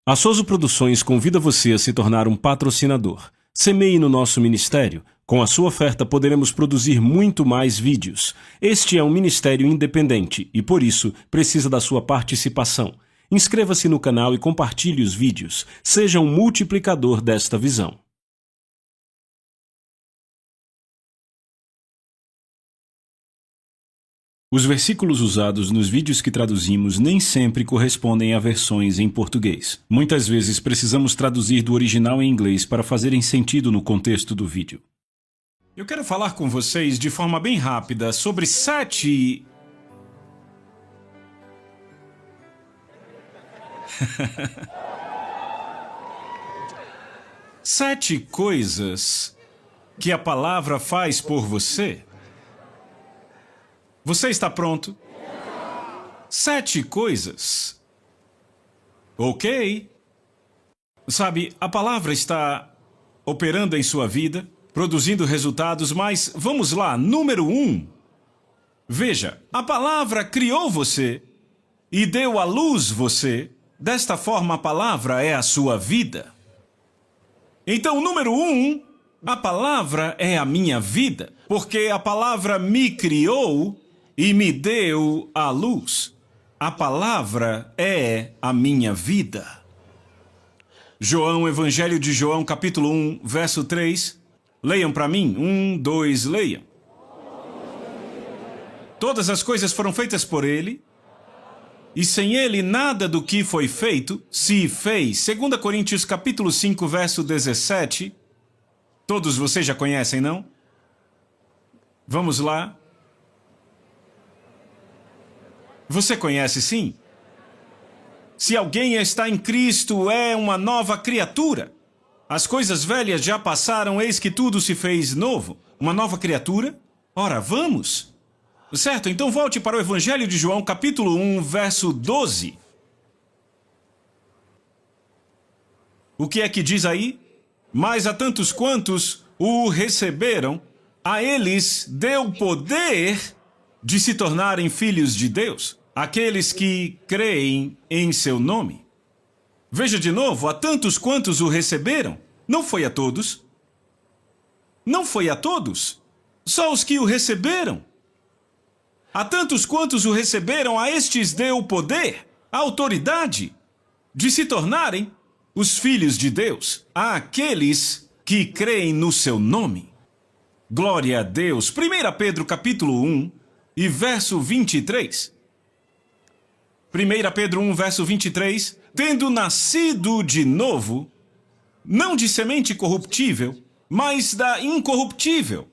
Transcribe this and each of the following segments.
A Soso Produções convida você a se tornar um patrocinador. Semeie no nosso ministério. Com a sua oferta poderemos produzir muito mais vídeos. Este é um ministério independente e, por isso, precisa da sua participação. Inscreva-se no canal e compartilhe os vídeos. Seja um multiplicador desta visão. Os versículos usados nos vídeos que traduzimos nem sempre correspondem a versões em português. Muitas vezes precisamos traduzir do original em inglês para fazerem sentido no contexto do vídeo. Eu quero falar com vocês de forma bem rápida sobre 7... sete coisas que a palavra faz por você. Você está pronto? 7 coisas. Ok. Sabe, a palavra está operando em sua vida, produzindo resultados, mas vamos lá, número 1. Veja, a palavra criou você e deu à luz você. Desta forma, a palavra é a sua vida. Então, número 1, a palavra é a minha vida, porque a palavra me criou e me deu à luz. A palavra é a minha vida. Evangelho de João, capítulo 1, verso 3. Leiam para mim. 1, 2, leiam. Todas as coisas foram feitas por ele, e sem ele nada do que foi feito se fez. 2 Coríntios, capítulo 5, verso 17. Todos vocês já conhecem, não? Vamos lá. Você conhece, sim? Se alguém está em Cristo, é uma nova criatura. As coisas velhas já passaram, eis que tudo se fez novo. Uma nova criatura? Ora, vamos. Certo, então volte para o Evangelho de João, capítulo 1, verso 12. O que é que diz aí? Mas a tantos quantos o receberam, a eles deu poder de se tornarem filhos de Deus, aqueles que creem em seu nome. Veja de novo, a tantos quantos o receberam, não foi a todos. Não foi a todos, só os que o receberam. A tantos quantos o receberam, a estes deu o poder, a autoridade, de se tornarem os filhos de Deus, àqueles que creem no seu nome. Glória a Deus. 1 Pedro capítulo 1 e verso 23. 1 Pedro 1, verso 23. Tendo nascido de novo, não de semente corruptível, mas da incorruptível,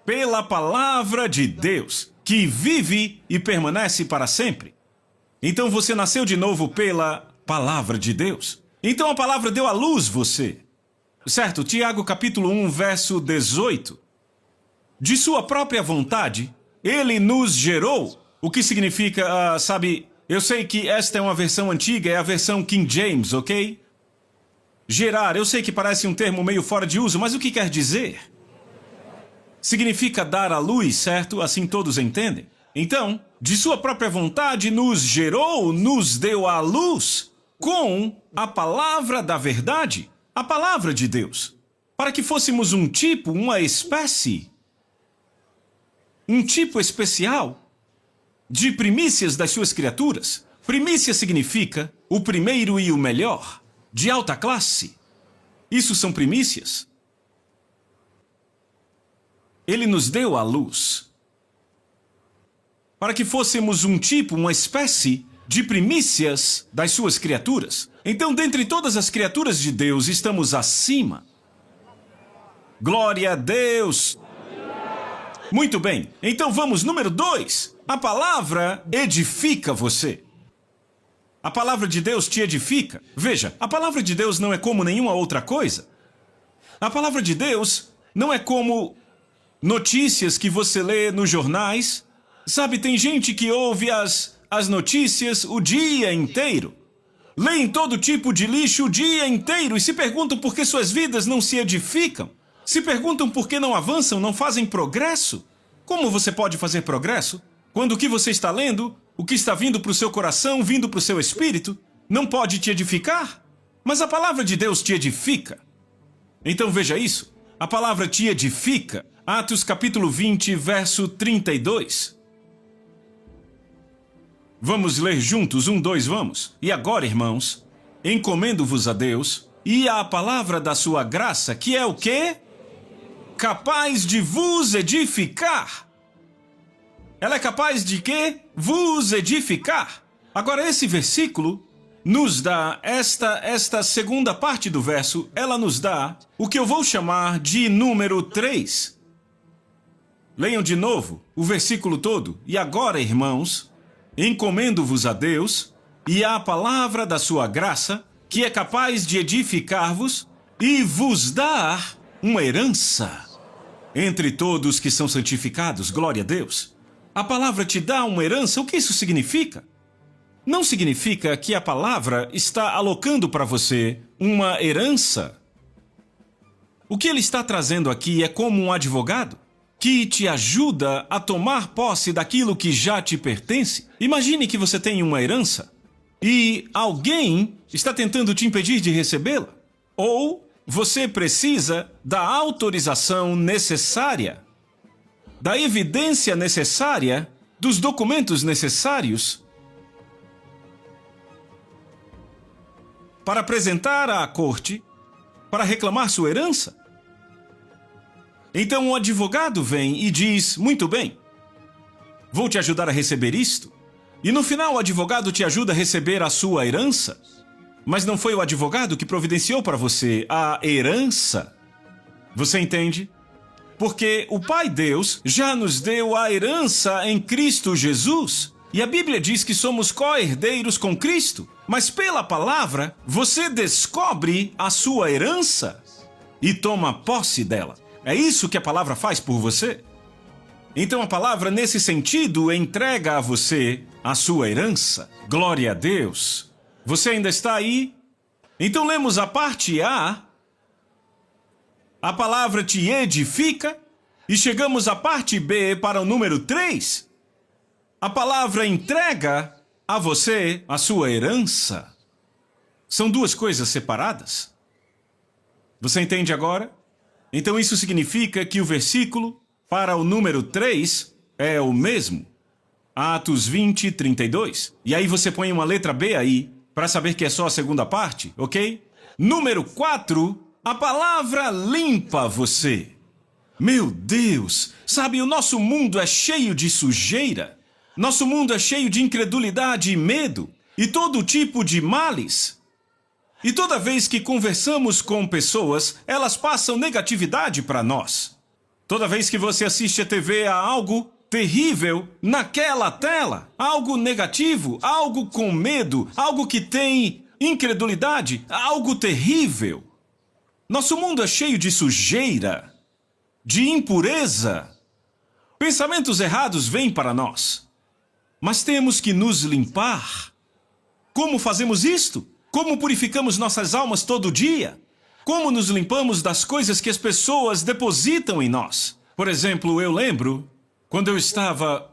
pela palavra de Deus, que vive e permanece para sempre. Então você nasceu de novo pela palavra de Deus. Então a palavra deu à luz você. Certo? Tiago capítulo 1, verso 18. De sua própria vontade, ele nos gerou. O que significa, sabe, eu sei que esta é uma versão antiga, é a versão King James, ok? Gerar, eu sei que parece um termo meio fora de uso, mas o que quer dizer? Significa dar à luz, certo? Assim todos entendem. Então, de sua própria vontade nos gerou, nos deu à luz com a palavra da verdade, a palavra de Deus, para que fôssemos um tipo, uma espécie, um tipo especial de primícias das suas criaturas. Primícia significa o primeiro e o melhor, de alta classe. Isso são primícias. Ele nos deu a luz para que fôssemos um tipo, uma espécie de primícias das suas criaturas. Então, dentre todas as criaturas de Deus, estamos acima. Glória a Deus! Muito bem, então vamos, número 2. A palavra edifica você. A palavra de Deus te edifica. Veja, a palavra de Deus não é como nenhuma outra coisa. A palavra de Deus não é como notícias que você lê nos jornais. Sabe, tem gente que ouve as notícias o dia inteiro. Leem todo tipo de lixo o dia inteiro e se perguntam por que suas vidas não se edificam. Se perguntam por que não avançam, não fazem progresso. Como você pode fazer progresso quando o que você está lendo, o que está vindo para o seu coração, vindo para o seu espírito, não pode te edificar? Mas a palavra de Deus te edifica. Então veja isso. A palavra te edifica. Atos capítulo 20, verso 32. Vamos ler juntos, 1, 2, vamos. E agora, irmãos, encomendo-vos a Deus e à palavra da sua graça, que é o quê? Capaz de vos edificar. Ela é capaz de quê? Vos edificar. Agora, esse versículo nos dá esta segunda parte do verso, ela nos dá o que eu vou chamar de número 3. Leiam de novo o versículo todo. E agora, irmãos, encomendo-vos a Deus e à palavra da sua graça, que é capaz de edificar-vos e vos dar uma herança entre todos que são santificados. Glória a Deus. A palavra te dá uma herança. O que isso significa? Não significa que a palavra está alocando para você uma herança. O que ele está trazendo aqui é como um advogado que te ajuda a tomar posse daquilo que já te pertence. Imagine que você tem uma herança e alguém está tentando te impedir de recebê-la. Ou você precisa da autorização necessária, da evidência necessária, dos documentos necessários para apresentar à corte para reclamar sua herança. Então o advogado vem e diz: muito bem, vou te ajudar a receber isto. E no final o advogado te ajuda a receber a sua herança. Mas não foi o advogado que providenciou para você a herança. Você entende? Porque o Pai Deus já nos deu a herança em Cristo Jesus. E a Bíblia diz que somos co-herdeiros com Cristo. Mas pela palavra, você descobre a sua herança e toma posse dela. É isso que a palavra faz por você. Então a palavra, nesse sentido, entrega a você a sua herança. Glória a Deus. Você ainda está aí? Então lemos a parte A. A palavra te edifica. E chegamos à parte B para o número 3. A palavra entrega a você a sua herança. São duas coisas separadas. Você entende agora? Então isso significa que o versículo para o número 3 é o mesmo. Atos 20, 32. E aí você põe uma letra B aí, para saber que é só a segunda parte, ok? Número 4, a palavra limpa você. Meu Deus, sabe, o nosso mundo é cheio de sujeira. Nosso mundo é cheio de incredulidade e medo, e todo tipo de males. E toda vez que conversamos com pessoas, elas passam negatividade para nós. Toda vez que você assiste a TV, há algo terrível naquela tela. Algo negativo, algo com medo, algo que tem incredulidade, algo terrível. Nosso mundo é cheio de sujeira, de impureza. Pensamentos errados vêm para nós. Mas temos que nos limpar. Como fazemos isto? Como purificamos nossas almas todo dia? Como nos limpamos das coisas que as pessoas depositam em nós? Por exemplo, eu lembro, quando eu estava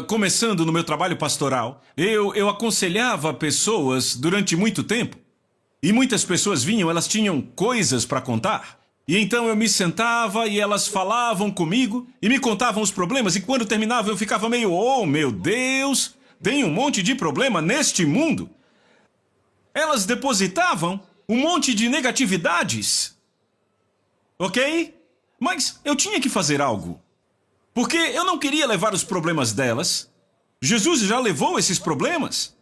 começando no meu trabalho pastoral, eu aconselhava pessoas durante muito tempo. E muitas pessoas vinham, elas tinham coisas para contar. E então eu me sentava e elas falavam comigo e me contavam os problemas. E quando terminava eu ficava meio, oh meu Deus, tem um monte de problema neste mundo. Elas depositavam um monte de negatividades. Ok? Mas eu tinha que fazer algo. Porque eu não queria levar os problemas delas. Jesus já levou esses problemas.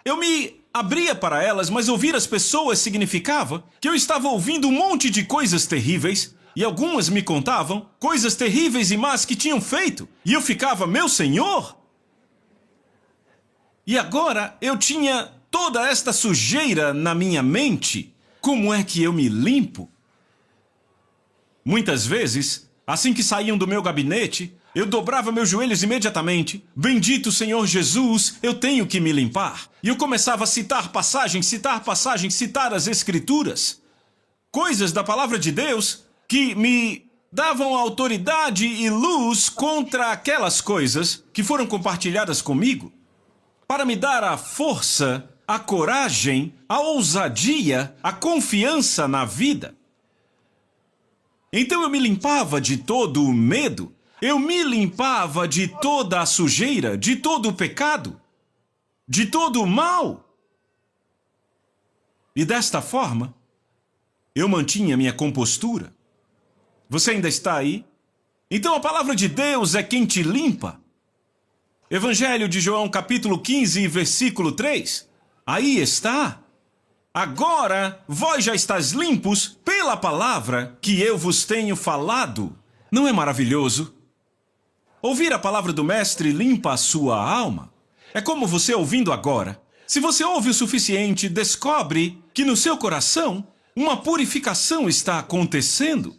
Eu me abria para elas, mas ouvir as pessoas significava que eu estava ouvindo um monte de coisas terríveis. E algumas me contavam coisas terríveis e más que tinham feito. E eu ficava, meu Senhor! E agora eu tinha toda esta sujeira na minha mente. Como é que eu me limpo? Muitas vezes, assim que saíam do meu gabinete, eu dobrava meus joelhos imediatamente. Bendito Senhor Jesus, eu tenho que me limpar. E eu começava a citar passagens, citar as Escrituras. Coisas da palavra de Deus que me davam autoridade e luz contra aquelas coisas que foram compartilhadas comigo, para me dar a força, a coragem, a ousadia, a confiança na vida. Então eu me limpava de todo o medo, eu me limpava de toda a sujeira, de todo o pecado, de todo o mal. E desta forma, eu mantinha minha compostura. Você ainda está aí? Então a palavra de Deus é quem te limpa. Evangelho de João, capítulo 15, versículo 3. Aí está. Agora vós já estáis limpos pela palavra que eu vos tenho falado. Não é maravilhoso? Ouvir a palavra do Mestre limpa a sua alma. É como você ouvindo agora. Se você ouve o suficiente, descobre que no seu coração uma purificação está acontecendo.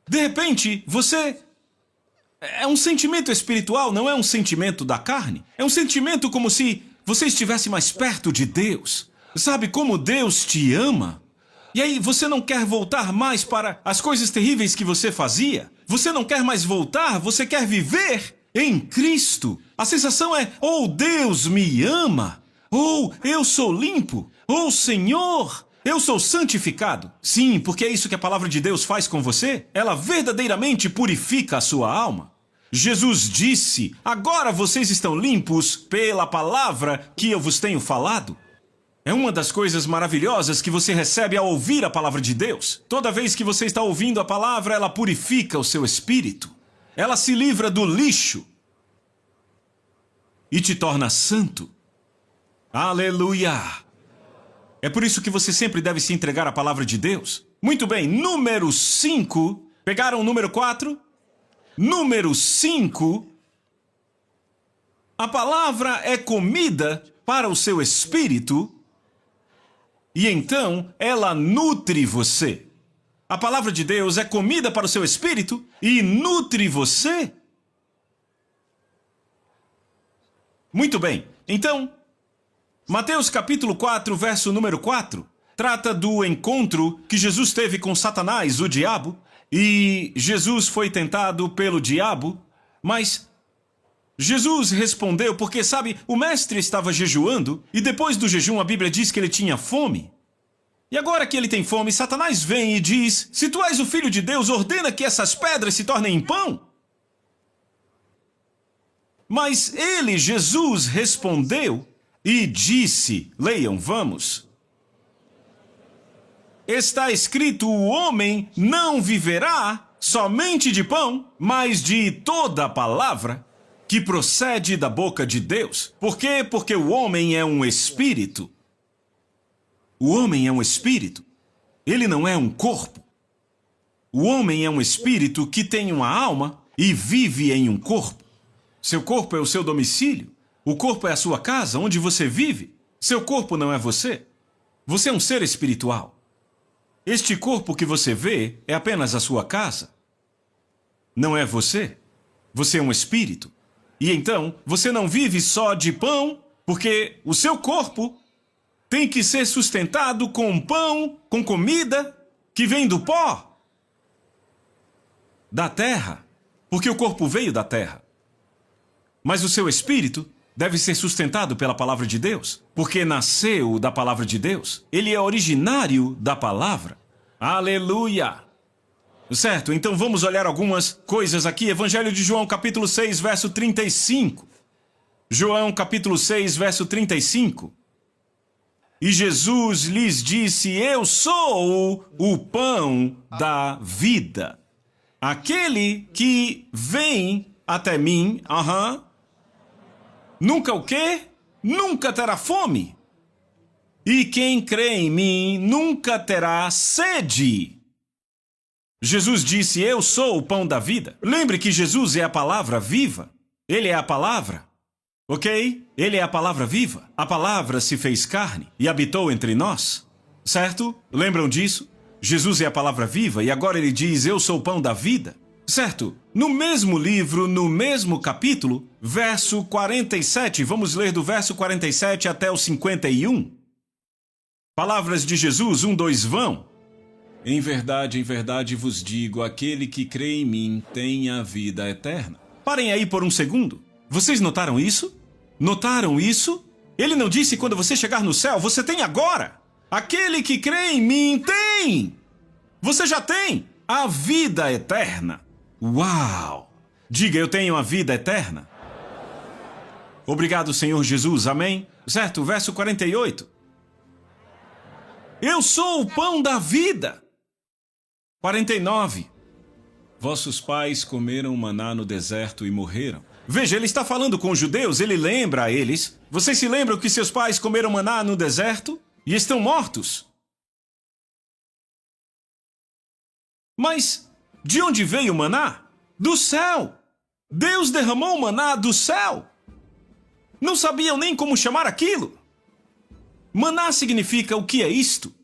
De repente, você... É um sentimento espiritual, não é um sentimento da carne. É um sentimento como se você estivesse mais perto de Deus. Sabe como Deus te ama? E aí você não quer voltar mais para as coisas terríveis que você fazia? Você não quer mais voltar, você quer viver em Cristo. A sensação é, oh, Deus me ama. Oh, eu sou limpo. Oh, Senhor, eu sou santificado. Sim, porque é isso que a palavra de Deus faz com você. Ela verdadeiramente purifica a sua alma. Jesus disse, agora vocês estão limpos pela palavra que eu vos tenho falado. É uma das coisas maravilhosas que você recebe ao ouvir a palavra de Deus. Toda vez que você está ouvindo a palavra, ela purifica o seu espírito. Ela se livra do lixo e te torna santo. Aleluia! É por isso que você sempre deve se entregar à palavra de Deus. Muito bem, número 5. Pegaram o número 4? Número 5. A palavra é comida para o seu espírito. E então, ela nutre você. A palavra de Deus é comida para o seu espírito e nutre você. Muito bem. Então, Mateus capítulo 4, verso número 4, trata do encontro que Jesus teve com Satanás, o diabo, e Jesus foi tentado pelo diabo, mas Jesus respondeu porque, sabe, o mestre estava jejuando e depois do jejum a Bíblia diz que ele tinha fome. E agora que ele tem fome, Satanás vem e diz, se tu és o Filho de Deus, ordena que essas pedras se tornem em pão. Mas ele, Jesus, respondeu e disse, leiam, vamos. Está escrito, o homem não viverá somente de pão, mas de toda a palavra que procede da boca de Deus. Por quê? Porque o homem é um espírito. O homem é um espírito. Ele não é um corpo. O homem é um espírito que tem uma alma e vive em um corpo. Seu corpo é o seu domicílio. O corpo é a sua casa, onde você vive. Seu corpo não é você. Você é um ser espiritual. Este corpo que você vê é apenas a sua casa. Não é você. Você é um espírito. E então, você não vive só de pão, porque o seu corpo tem que ser sustentado com pão, com comida que vem do pó, da terra, porque o corpo veio da terra. Mas o seu espírito deve ser sustentado pela palavra de Deus, porque nasceu da palavra de Deus. Ele é originário da palavra. Aleluia! Certo, então vamos olhar algumas coisas aqui. Evangelho de João, capítulo 6, verso 35. João, capítulo 6, verso 35. E Jesus lhes disse, eu sou o pão da vida. Aquele que vem até mim, nunca o quê? Nunca terá fome. E quem crê em mim nunca terá sede. Jesus disse, eu sou o pão da vida. Lembre que Jesus é a palavra viva. Ele é a palavra. Ok? Ele é a palavra viva. A palavra se fez carne e habitou entre nós. Certo? Lembram disso? Jesus é a palavra viva e agora ele diz, eu sou o pão da vida. Certo? No mesmo livro, no mesmo capítulo, verso 47, vamos ler do verso 47 até o 51. Palavras de Jesus, 1, 2, vão. Em verdade vos digo, aquele que crê em mim tem a vida eterna. Parem aí por um segundo. Vocês notaram isso? Notaram isso? Ele não disse quando você chegar no céu, você tem agora. Aquele que crê em mim tem. Você já tem a vida eterna. Uau! Diga, eu tenho a vida eterna. Obrigado, Senhor Jesus. Amém? Certo, verso 48. Eu sou o pão da vida. 49. Vossos pais comeram maná no deserto e morreram. Veja, ele está falando com os judeus, ele lembra a eles. Vocês se lembram que seus pais comeram maná no deserto e estão mortos? Mas de onde veio o maná? Do céu. Deus derramou o maná do céu. Não sabiam nem como chamar aquilo. Maná significa o que é isto?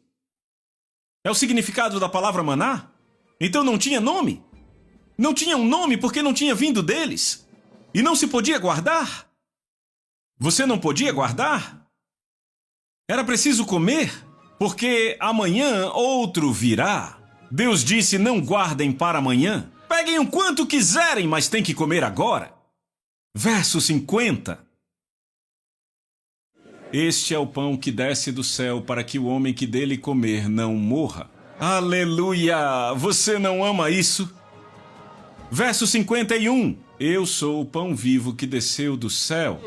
É o significado da palavra maná? Então não tinha nome? Não tinha um nome porque não tinha vindo deles. E não se podia guardar? Você não podia guardar? Era preciso comer, porque amanhã outro virá. Deus disse, não guardem para amanhã. Peguem o quanto quiserem, mas tem que comer agora. Verso 50. Este é o pão que desce do céu para que o homem que dele comer não morra. Aleluia! Você não ama isso? Verso 51. Eu sou o pão vivo que desceu do céu.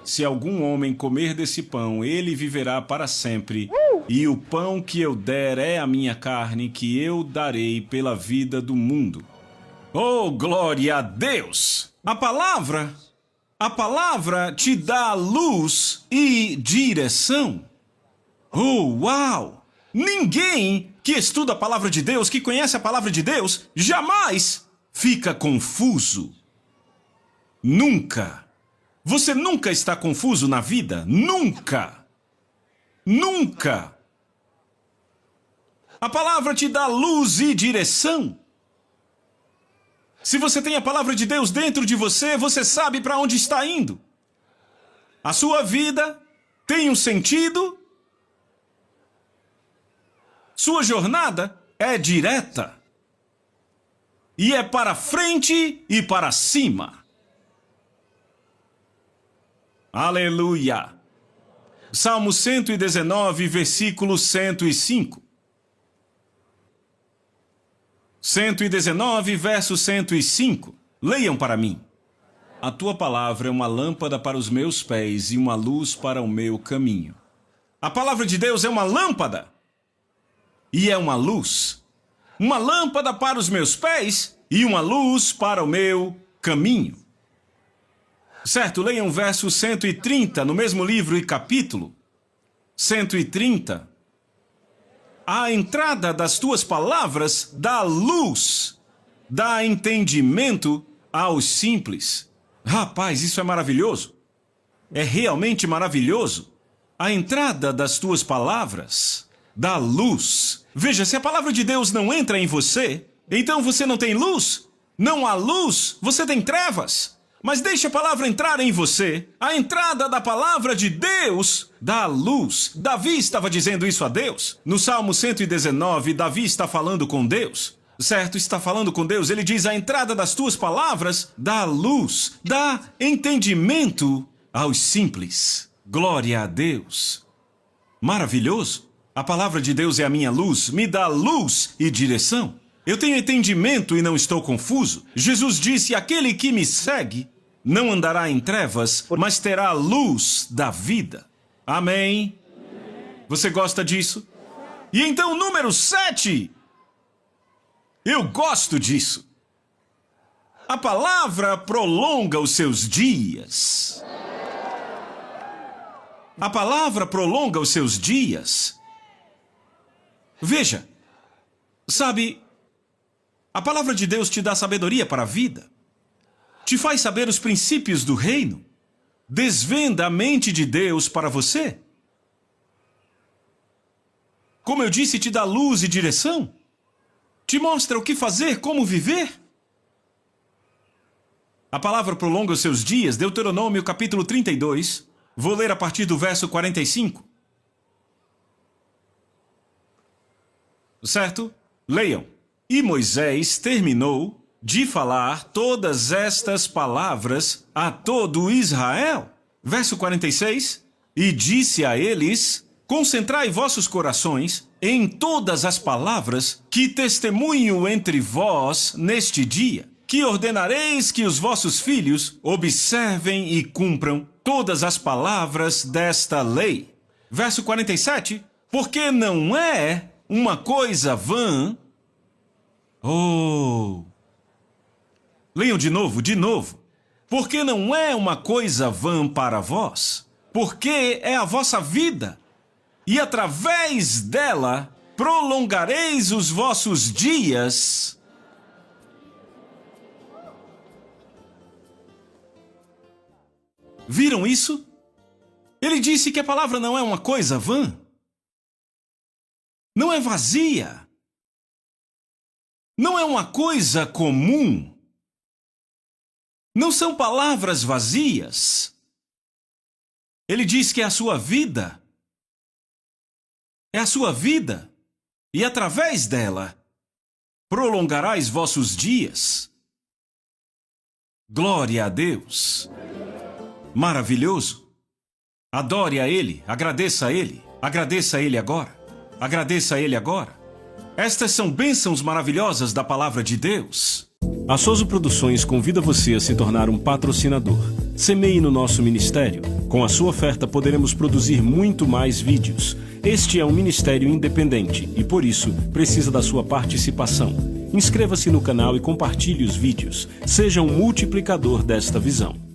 Se algum homem comer desse pão, ele viverá para sempre. E o pão que eu der é a minha carne, que eu darei pela vida do mundo. Oh, glória a Deus! A palavra te dá luz e direção. Oh, uau! Ninguém que estuda a palavra de Deus, que conhece a palavra de Deus, jamais fica confuso. Nunca. Você nunca está confuso na vida? Nunca. Nunca. A palavra te dá luz e direção. Se você tem a palavra de Deus dentro de você, você sabe para onde está indo. A sua vida tem um sentido. Sua jornada é direta. E é para frente e para cima. Aleluia! Salmo 119, versículo 105. 119, verso 105. Leiam para mim. A tua palavra é uma lâmpada para os meus pés e uma luz para o meu caminho. A palavra de Deus é uma lâmpada e é uma luz. Uma lâmpada para os meus pés e uma luz para o meu caminho. Certo, leiam o verso 130 no mesmo livro e capítulo. 130. A entrada das tuas palavras dá luz, dá entendimento aos simples. Rapaz, isso é maravilhoso. É realmente maravilhoso. A entrada das tuas palavras dá luz. Veja, se a palavra de Deus não entra em você, então você não tem luz. Não há luz, você tem trevas. Mas deixe a palavra entrar em você. A entrada da palavra de Deus dá luz. Davi estava dizendo isso a Deus. No Salmo 119, Davi está falando com Deus. Certo, está falando com Deus. Ele diz, a entrada das tuas palavras dá luz, dá entendimento aos simples. Glória a Deus. Maravilhoso. A palavra de Deus é a minha luz, me dá luz e direção. Eu tenho entendimento e não estou confuso. Jesus disse, aquele que me segue não andará em trevas, mas terá a luz da vida. Amém? Você gosta disso? E então, número 7. Eu gosto disso. A palavra prolonga os seus dias. A palavra prolonga os seus dias. Veja, sabe, a palavra de Deus te dá sabedoria para a vida. Te faz saber os princípios do reino. Desvenda a mente de Deus para você. Como eu disse, te dá luz e direção. Te mostra o que fazer, como viver. A palavra prolonga os seus dias. Deuteronômio capítulo 32. Vou ler a partir do verso 45. Certo? Leiam. E Moisés terminou de falar todas estas palavras a todo Israel. Verso 46. E disse a eles: concentrai vossos corações em todas as palavras que testemunho entre vós neste dia, que ordenareis que os vossos filhos observem e cumpram todas as palavras desta lei. Verso 47. Porque não é uma coisa vã. Leiam de novo, de novo. Porque não é uma coisa vã para vós, porque é a vossa vida, e através dela prolongareis os vossos dias. Viram isso? Ele disse que a palavra não é uma coisa vã. Não é vazia. Não é uma coisa comum. Não são palavras vazias. Ele diz que é a sua vida. É a sua vida. E através dela, prolongarás vossos dias. Glória a Deus. Maravilhoso. Adore a Ele, agradeça a Ele. Agradeça a Ele agora. Agradeça a Ele agora. Estas são bênçãos maravilhosas da palavra de Deus. A Soso Produções convida você a se tornar um patrocinador. Semeie no nosso ministério. Com a sua oferta poderemos produzir muito mais vídeos. Este é um ministério independente e, por isso, precisa da sua participação. Inscreva-se no canal e compartilhe os vídeos. Seja um multiplicador desta visão.